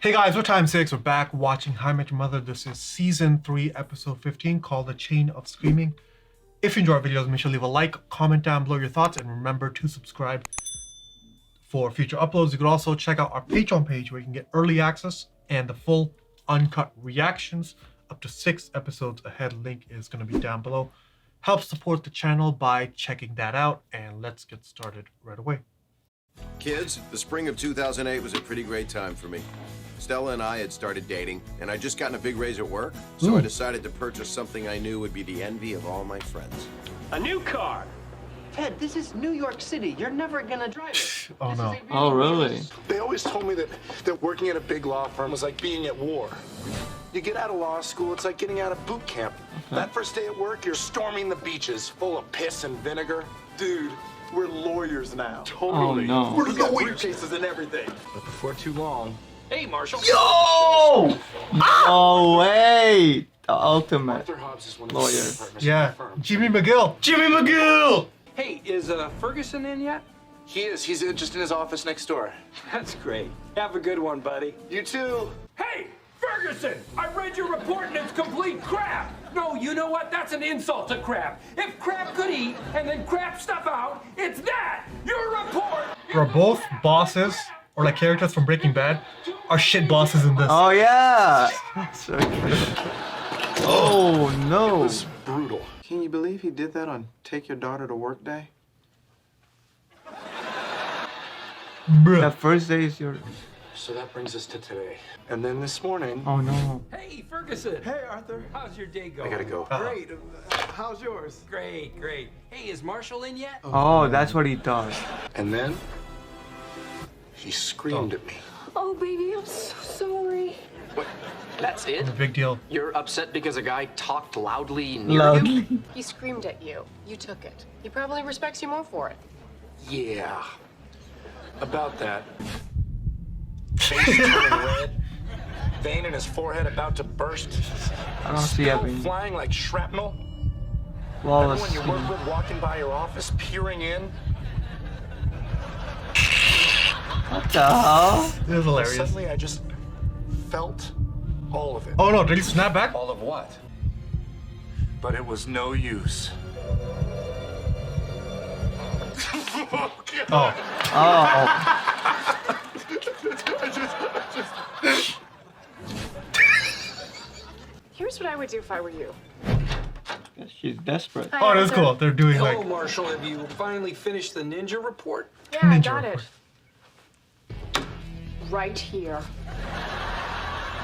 Hey guys, we're Time 6. We're back watching How I Met Your Mother. This is Season 3, Episode 15, called The Chain of Screaming. If you enjoy our videos, make sure to leave a like, comment down below your thoughts, and remember to subscribe for future uploads. You can also check out our Patreon page where you can get early access and the full uncut reactions up to 6 episodes ahead. Link is going to be down below. Help support the channel by checking that out, and let's get started right away. Kids, the spring of 2008 was a pretty great time for me. Stella and I had started dating, and I'd just gotten a big raise at work, so I decided to purchase something I knew would be the envy of all my friends. A new car! Ted, this is New York City. You're never gonna drive it. Oh no. Oh, really? They always told me that working at a big law firm was like being at war. You get out of law school, it's like getting out of boot camp. That first day at work, you're storming the beaches full of piss and vinegar. Dude, we're lawyers now. Oh, no. We're lawyers. Briefcases and everything. But before too long... Hey, Marshall! Yo! No way! The ultimate Arthur Hobbs is one of lawyer. the senior partners Yeah, of the firm. Jimmy McGill. Jimmy McGill! Hey, is Ferguson in yet? He is. He's just in his office next door. That's great. Have a good one, buddy. You too. Hey, Ferguson! I read your report and it's complete crap! No, you know what? That's an insult to crap. If crap could eat and then crap stuff out, it's that! Your report! Bro, both bosses, or like characters from Breaking Bad, are shit bosses in this. Oh, yeah! So true. Oh, It no. was brutal. Can you believe he did that on Take Your Daughter to Work Day? Bruh. That first day is your... So that brings us to today. And then this morning... Oh, no. Hey, Ferguson! Hey, Arthur. How's your day going? I gotta go. Great. How's yours? Great, great. Hey, is Marshall in yet? Oh, that's what he does. And then... he screamed at me. Oh, baby, I'm so sorry. What? That's it? It's a big deal. You're upset because a guy talked loudly near you? He screamed at you. You took it. He probably respects you more for it. Yeah. About that. Face turning red. Vein in his forehead about to burst. I don't see Skull having flying like shrapnel. flawless Everyone you work scene. with walking by your office, peering in. What the hell? This is hilarious. Suddenly, I just felt all of it. Oh no, did he snap back? All of what? But it was no use. Oh. Oh. Here's what I would do if I were you. She's desperate. Oh, that's cool. They're doing Hello, like... Marshall. Have you finally finished the ninja report? Yeah, I Ninja got report. it. Right here.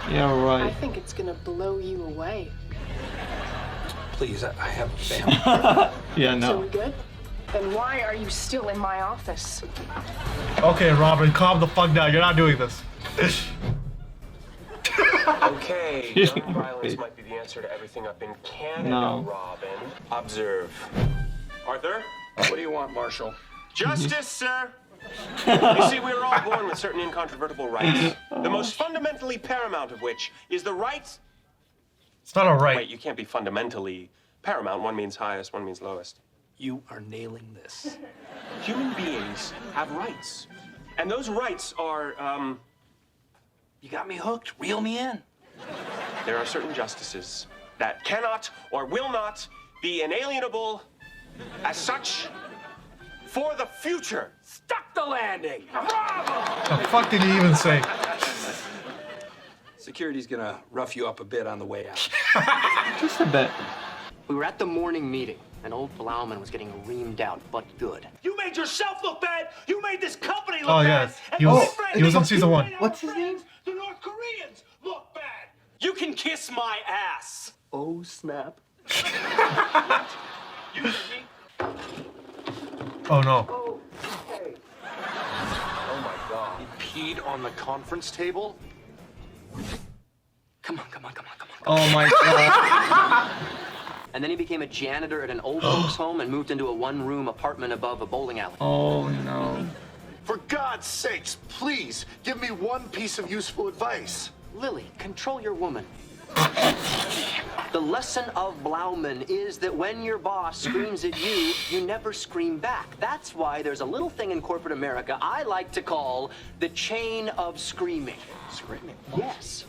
Yeah, I right. think it's gonna blow you away. Please, I have a family. Yeah, So we no. good? Then why are you still in my office? Okay, Robin, calm the fuck down. You're not doing this. Okay, gun violence might be the answer to everything up in Canada, No. Robin. Observe. Arthur? What do you want, Marshall? Justice, sir! You see, we are all born with certain incontrovertible rights, the most fundamentally paramount of which is the right... It's not a Wait, right. you can't be fundamentally paramount. One means highest, one means lowest. You are nailing this. Human beings have rights. And those rights are, You got me hooked. Reel me in. there are certain justices that cannot or will not be inalienable as such for the future. Stuck the landing. Bravo! The fuck did he even say? Security's gonna rough you up a bit on the way out. Just a bit. We were at the morning meeting, and old Blauman was getting reamed out, but good. You made yourself look bad! You made this company look Oh, bad! yeah. And He was- most frankly, he was on season you 1. made our What's his friends, the North Koreans, look bad! You can kiss my ass. Oh, snap. You hear me? Oh no. Oh my God. He peed on the conference table? Come on. Oh my god. And then he became a janitor at an old folks home and moved into a one-room apartment above a bowling alley. Oh no. For God's sakes, please give me one piece of useful advice. Lily, control your woman. The lesson of Blauman is that when your boss screams at you, you never scream back. That's why there's a little thing in corporate America I like to call the chain of screaming. Screaming? Yes.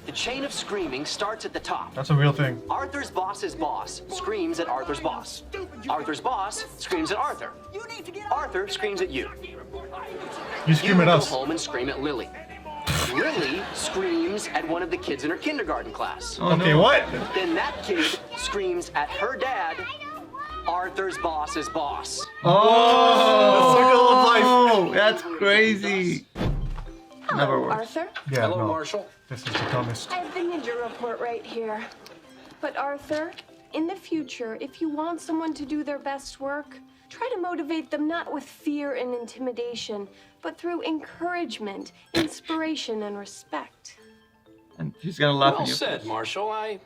The chain of screaming starts at the top. That's a real thing. Arthur's boss's boss screams at Arthur's boss. Arthur's boss screams at Arthur. Arthur screams at you. You scream at us. Go home and scream at Lily. Lily screams at one of the kids in her kindergarten class. Oh, Okay, no. what? Then that kid screams at her dad, Arthur's boss's boss. Oh, The circle of life. That's crazy. Never works. Arthur? Yeah, Hello, no. Marshall. This is the dumbest. I have the ninja report right here. But Arthur, in the future, if you want someone to do their best work, try to motivate them not with fear and intimidation, but through encouragement, inspiration, and respect. And she's gonna laugh Well at you. said, Marshall. I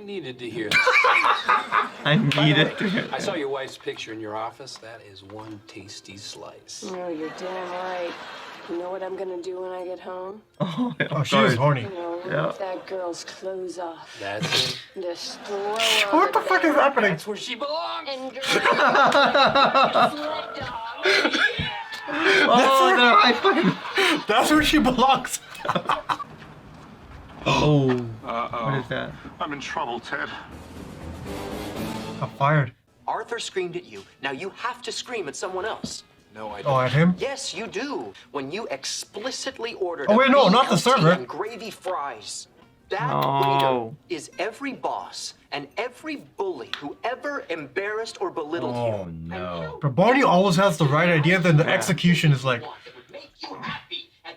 needed to hear that. I need it to hear. I saw your wife's picture in your office. That is one tasty slice. Oh, you're damn right. You know what I'm gonna do when I get home? Oh, Oh, she is horny. You know, rip Yeah. that girl's clothes off. That's it. Just throw her What the fuck is happening? That's where she belongs. and drag sled dog. Oh, no, high five. That's where she belongs. Oh, what is that? I'm in trouble, Ted. I'm fired. Arthur screamed at you. Now you have to scream at someone else. No, I Oh, don't. at him? Yes, you do. When you explicitly ordered Oh, wait, a no, not the BLT server. and gravy fries. That No. waiter is every boss and every bully who ever embarrassed or belittled you. no. But Barney always has the right idea, then the execution is like,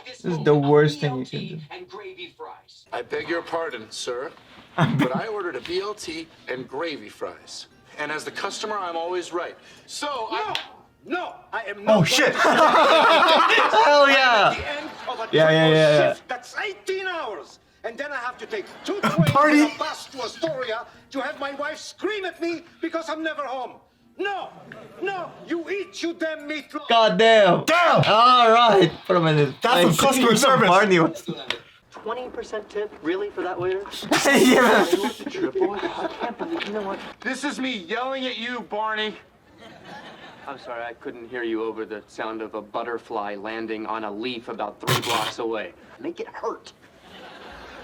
This is the worst thing you can do. And gravy fries. I beg your pardon, sir, but I ordered a BLT and gravy fries. And as the customer, I'm always right. So No, I am not. oh shit. Hell yeah! The end of a Yeah. shift. That's 18 hours. And then I have to take 2 trains Party. and a bus to Astoria to have my wife scream at me because I'm never home. No, you eat, you damn meatloaf. God damn! Damn. All right, put him in his That's some customer service. Barney was. 20% tip? Really, for that waiter? Yeah. I can't believe, you know what? this is me yelling at you, Barney. I'm sorry, I couldn't hear you over the sound of a butterfly landing on a leaf about 3 blocks away. Make it hurt.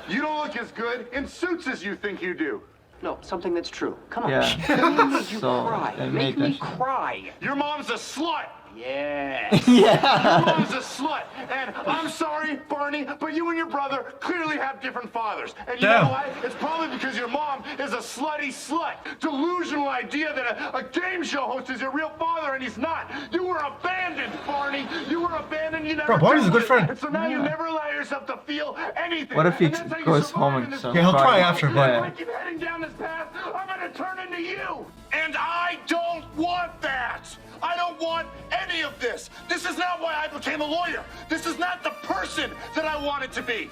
You don't look as good in suits as you think you do. No, something that's true. Come on. Yeah. Make me you So, cry. they Make made me that shit. cry. Your mom's a slut. Yeah. Yeah. Your mom's a slut. And I'm sorry, Barney, but you and your brother clearly have different fathers. And you Damn. know why? It's probably because your mom is a slutty slut. Delusional idea that a game show host is your real father, and he's not. You were abandoned, Barney. You were abandoned. You never. Bro, Barney's a good told it. friend. And so now you never allow yourself to feel anything. What if he And that's how you goes survive home in and this starts Yeah, he'll try crying? after, but- If I Yeah. keep heading down this path, I'm gonna turn into you. And I don't want that. I don't want any of this. This is not why I became a lawyer. This is not the person that I wanted to be.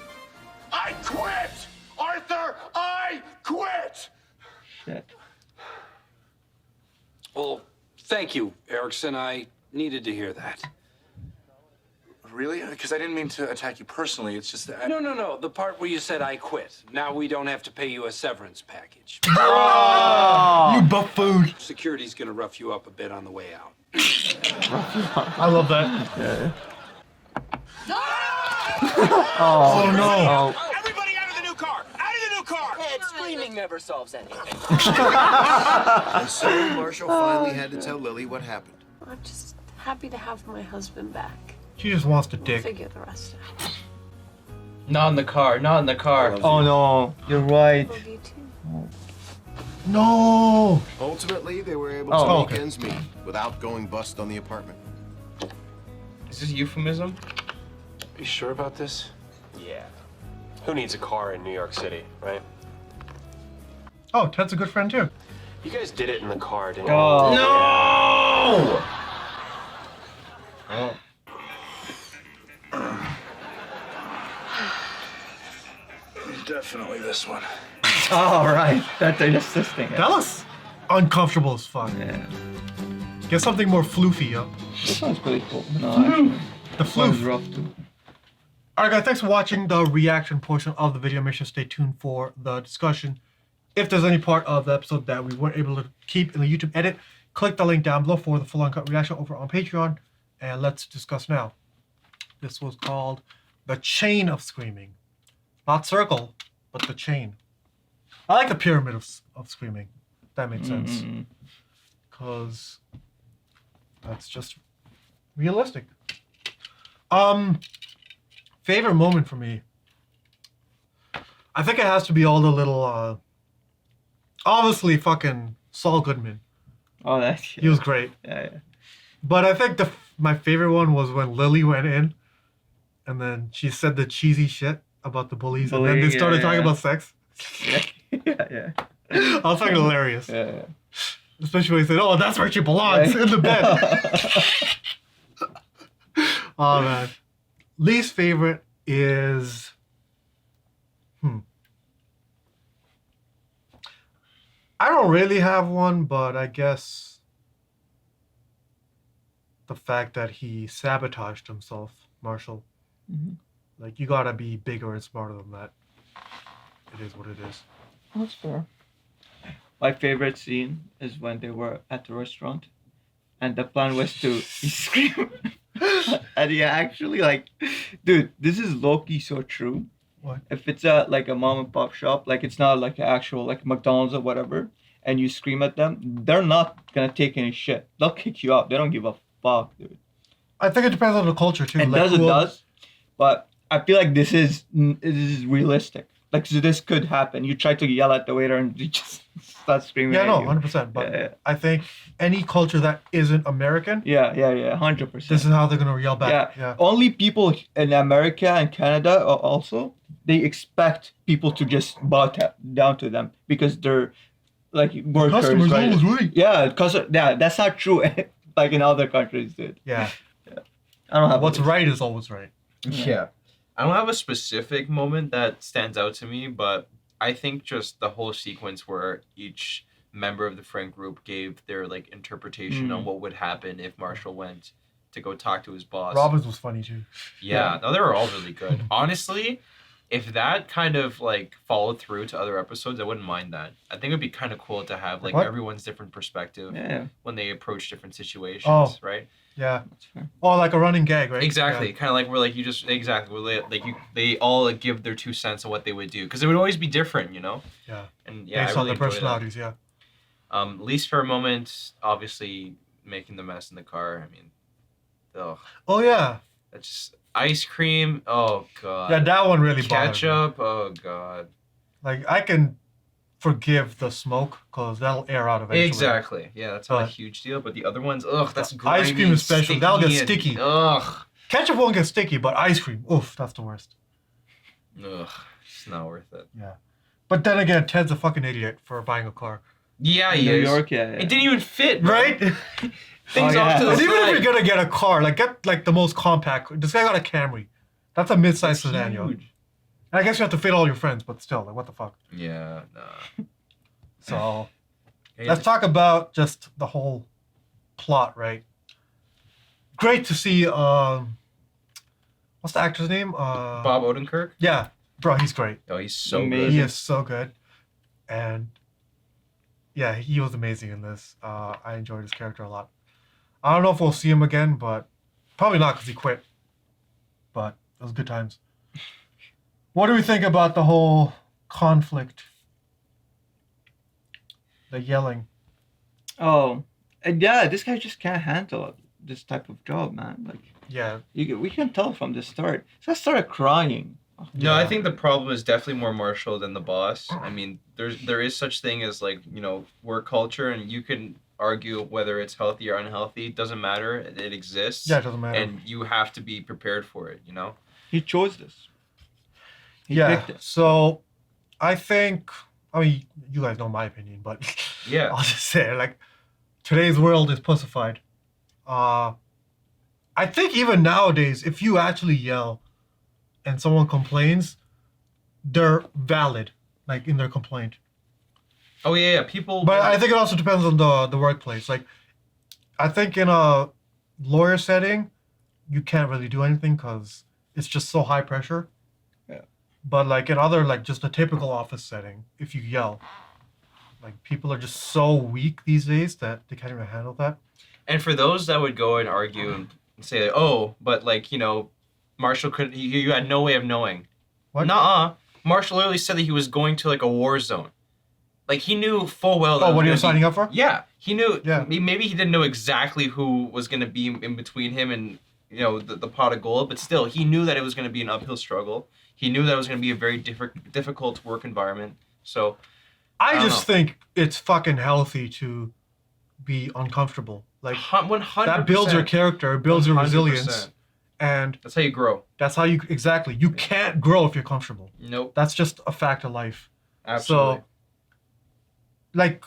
I quit. Arthur, I quit. Shit. Well, thank you, Erickson. I needed to hear that. Really? Because I didn't mean to attack you personally. It's just that. No. The part where you said I quit. Now we don't have to pay you a severance package. You buffoon. Security's gonna rough you up a bit on the way out. I love that. Yeah. Oh no. Oh, Everybody out of the new car! Out of the new car! And screaming never solves anything. And so Marshall finally had to tell Lily what happened. I'm just happy to have my husband back. She just wants to We'll dick. figure the rest out. not in the car. Not in the car. Oh no, you're right. Love you too. No. Ultimately, they were able Oh, to make okay. ends meet without going bust on the apartment. Is this euphemism? Are you sure about this? Yeah. Who needs a car in New York City, right? Oh, Ted's a good friend too. You guys did it in the car, didn't you? Oh. No! Oh. Definitely this one. All right. That's assisting. That looks uncomfortable as fuck. Yeah. Get something more floofy, yo. This one's pretty cool. No, actually, The this one's floof. rough too. Alright guys, thanks for watching the reaction portion of the video. Make sure to stay tuned for the discussion. if there's any part of the episode that we weren't able to keep in the YouTube edit, click the link down below for the full uncut reaction over on Patreon, and let's discuss now. This was called The Chain of Screaming. Not circle, but the chain. I like the pyramid of screaming. If that makes sense. Because that's just realistic. Favorite moment for me. I think it has to be all the little obviously fucking Saul Goodman. Oh, that's He was great. Yeah. But I think my favorite one was when Lily went in and then she said the cheesy shit about the bullies and then they started talking about sex. Yeah. I was fucking hilarious. Yeah. Especially when he said, "Oh, that's where she belongs, in the bed." Oh man. Least favorite is I don't really have one, but I guess the fact that he sabotaged himself, Marshall. Like, you gotta be bigger and smarter than that. It is what it is. That's fair. My favorite scene is when they were at the restaurant and the plan was to scream. And he actually, like, dude, this is low-key so true. What? If it's a mom and pop shop, like it's not like an actual like McDonald's or whatever, and you scream at them, they're not gonna take any shit. They'll kick you out. They don't give a fuck, dude. I think it depends on the culture too. It does, but I feel like this is realistic. Like, so this could happen. You try to yell at the waiter and you just start screaming. Yeah, at no, you. 100%. But Yeah. I think any culture that isn't American, 100%. this is how they're gonna yell back. Yeah. Only people in America and Canada also, they expect people to just bow down to them because they're like workers. Customer's right? always right. Yeah, that's not true. Like in other countries, dude. Yeah. I don't have What's right is always right. Yeah. I don't have a specific moment that stands out to me, but I think just the whole sequence where each member of the friend group gave their like interpretation on what would happen if Marshall went to go talk to his boss. Robbins was funny too. Yeah, no, they were all really good. Honestly, if that kind of like followed through to other episodes, I wouldn't mind that. I think it'd be kind of cool to have like What? everyone's different perspective when they approach different situations, right? Yeah. Oh, like a running gag, right? Exactly. Yeah. Kind of like where like you just they all like give their 2 cents on what they would do because it would always be different, you know. Yeah. And yeah, Based I on really their enjoyed that. personalities, yeah. Least favorite moment, obviously making the mess in the car. I mean, ugh. Oh yeah. That's just ice cream. Oh god. Yeah, that one really bothered me. Ketchup. Oh god. Like, I can forgive the smoke because that'll air out eventually. Exactly. Yeah, that's not a huge deal. But the other ones, ugh, that's grimy, ice cream especially. That'll get sticky. Ugh. Ketchup won't get sticky, but ice cream, oof, that's the worst. Ugh. It's not worth it. Yeah. But then again, Ted's a fucking idiot for buying a car. Yeah, In he New is. York, yeah. It didn't even fit, bro. Right? Things off to the And even if side. you're gonna get a car, like, get like the most compact. This guy got a Camry. That's a mid-sized That's sedan, yo. huge. And I guess you have to fit all your friends, but still, like, what the fuck? Yeah, nah. So, Hey, let's talk about just the whole plot, right? Great to see, what's the actor's name? Bob Odenkirk? Yeah, bro, he's great. Oh, he's so Amazing. good. He is so good. And, yeah, he was amazing in this. I enjoyed his character a lot. I don't know if we'll see him again, but probably not because he quit. But it was good times. What do we think about the whole conflict? The yelling. Oh, and yeah, this guy just can't handle this type of job, man. Like, Yeah. we can tell from the start. So I started crying. No, I think the problem is definitely more Marshall than the boss. I mean, there is such thing as like, you know, work culture, and you can argue whether it's healthy or unhealthy. It doesn't matter. It exists. Yeah, it doesn't matter. And you have to be prepared for it, you know? He chose this. He Yeah. picked it. So, I think, I mean, you guys know my opinion, but Yeah. I'll just say it, like, today's world is pussified. I think even nowadays, if you actually yell and someone complains, they're valid, like, in their complaint. Oh, yeah. People. But I think it also depends on the workplace. Like, I think in a lawyer setting, you can't really do anything because it's just so high pressure. Yeah. But like in other, like just a typical office setting, if you yell, Like people are just so weak these days that they can't even handle that. And for those that would go and argue and say, oh, but like, Marshall you had no way of knowing. What? Nuh-uh. Marshall literally said that he was going to like a war zone. Like he knew full well that what he was signing up for? Yeah. He knew, Yeah. Maybe he didn't know exactly who was going to be in between him and, the pot of gold, but still, he knew that it was going to be an uphill struggle. He knew that it was going to be a very difficult work environment. So, I just think it's fucking healthy to be uncomfortable. Like 100%. that builds your character, it builds your 100%. resilience, and That's how you grow. that's how you You can't grow if you're comfortable. Nope. That's just a fact of life. Absolutely. So, like,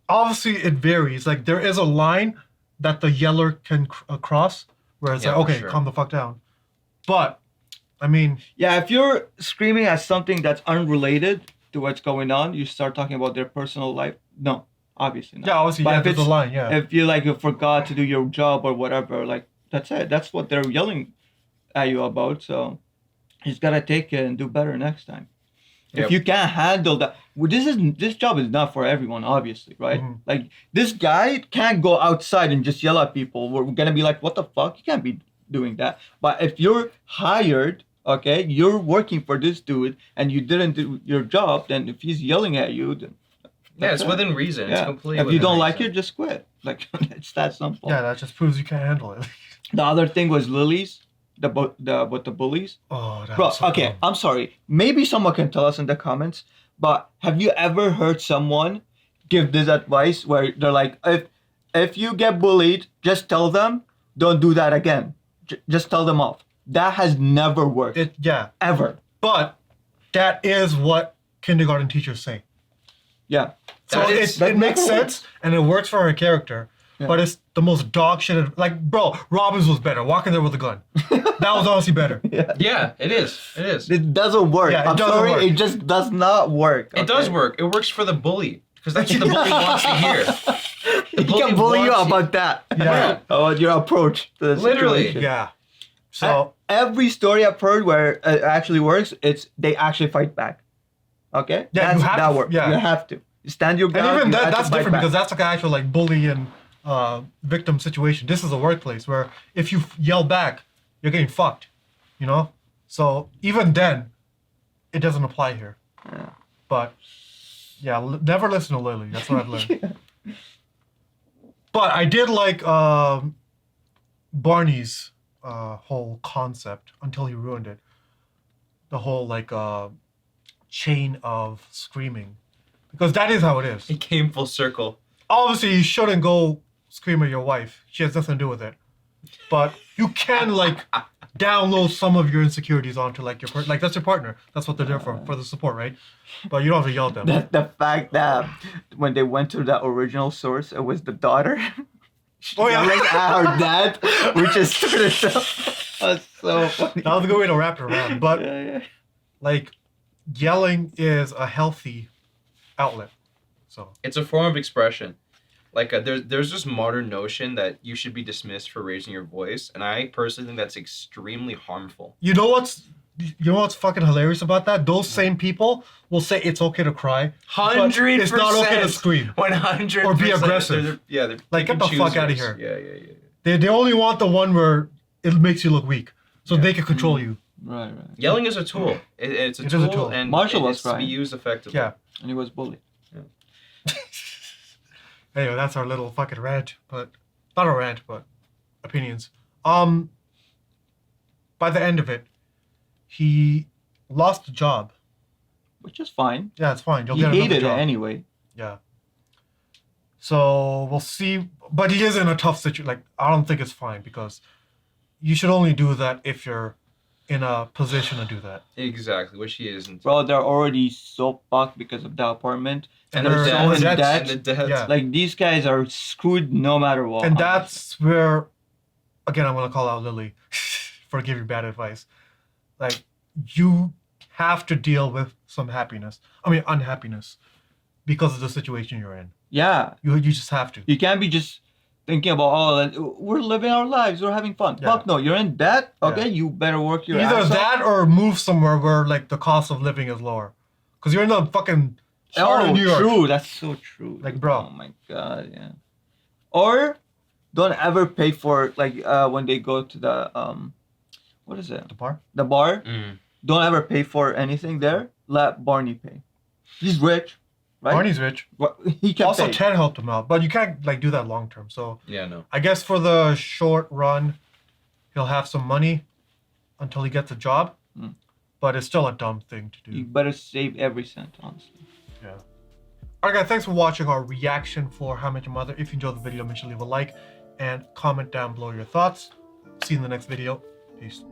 obviously it varies. Like there is a line that the yeller can cross, where it's Yeah, like, for okay, sure. calm the fuck down. But, I mean, Yeah, if you're screaming at something that's unrelated to what's going on, you start talking about their personal life. No, obviously not. yeah, obviously, But yeah, if there's a it's- line, yeah. If you forgot to do your job or whatever, like that's it. That's what they're yelling at you about. So you just gotta take it and do better next time. Yep. If you can't handle that, well, this job is not for everyone, obviously, right? Mhm. Like this guy can't go outside and just yell at people. We're gonna be like, what the fuck? You can't be doing that. But if you're hired, okay, you're working for this dude, and you didn't do your job, then if he's yelling at you, then Yeah, that's it's it. within reason. It's Yeah. completely If you within don't like reason. it, just quit. Like it's that simple. Yeah, that just proves you can't handle it. The other thing was Lily's, the bullies. Oh, that's Bro, so okay, dumb. I'm sorry. Maybe someone can tell us in the comments, but have you ever heard someone give this advice where they're like, if you get bullied, just tell them, don't do that again. Just tell them off. That has never worked. Yeah, Ever. but that is what kindergarten teachers say. Yeah. So That is- that it makes never sense and it works for her character. Yeah. But it's the most dog shit. Like, bro, Robbins was better. Walking there with a gun. That was honestly better. Yeah, it is. It is. It doesn't work. Yeah, it I'm doesn't sorry, work. it just does not work. It does okay? work. It works for the bully. Because that's what the bully wants to hear. He can bully you wants about that. Yeah. About your approach to the Literally. situation. Yeah. So, Every story I've heard where it actually works, it's they actually fight back. Okay? Yeah, you have that to, works. yeah. You have to. You stand your ground. and even you have to that's fight different back. because that's like an actual like bully and victim situation. This is a workplace where if you yell back, you're getting fucked. You know? So even then, it doesn't apply here. Yeah. But yeah, never listen to Lily. That's what I've learned. But I did like Barney's whole concept until he ruined it. The whole like chain of screaming, because that is how it is. It came full circle. Obviously, you shouldn't go scream at your wife. She has nothing to do with it. But you can like download some of your insecurities onto like your like that's your partner. That's what they're there for the support, right? But you don't have to yell at them. The fact that when they went to the original source, it was the daughter. Oh, yeah. Yelling at her dad, which is sort of that's so funny. That was a good way to wrap it around. But Yeah. like yelling is a healthy outlet. So It's a form of expression. Like there's this modern notion that you should be dismissed for raising your voice, and I personally think that's extremely harmful. you know what's fucking hilarious about that? Those same people will say it's okay to cry. but 100%. It's not okay to scream. 100%. Or be aggressive. They're Like, pick get and the fuck outta choosers. here. Yeah. They only want the one where it makes you look weak, so they can control you. Right. Yelling is a tool. It's a It is tool, a tool. and Marshall it was is to be crying. used effectively. Yeah. And he was bullied. Anyway, that's our little fucking rant, but not a rant, but opinions. By the end of it, he lost the job. Which is fine. Yeah, it's fine. You'll He get another hated it job. anyway. Yeah. So we'll see, but he is in a tough situation. Like, I don't think it's fine because you should only do that if you're in a position to do that. Exactly, which he isn't. Bro, they're already so fucked because of the apartment. And they're they're so in in debt. debt. And the debt. Yeah. Like these guys are screwed no matter what. And that's where, again, I'm going to call out Lily for giving bad advice. Like, you have to deal with some unhappiness because of the situation you're in. Yeah. You just have to. You can't be just thinking about, we're living our lives, we're having fun. Yeah. Fuck no, you're in debt. Okay, Yeah. you better work your Either ass off. that or move somewhere where, like, the cost of living is lower. Because you're in a fucking Started in New York. True. That's so true. Like, bro. Oh my god, yeah. Or don't ever pay for like when they go to the what is it? The bar? The bar. Mm. Don't ever pay for anything there. Let Barney pay. He's rich, right? Barney's rich. He can Also, pay. Ted helped him out, but you can't like do that long term. So Yeah, no. I guess for the short run, he'll have some money until he gets a job. Mm. But it's still a dumb thing to You do. better save every cent, honestly. Yeah. Alright guys, thanks for watching our reaction for How I Met Your Mother. If you enjoyed the video, make sure to leave a like and comment down below your thoughts. See you in the next video. Peace.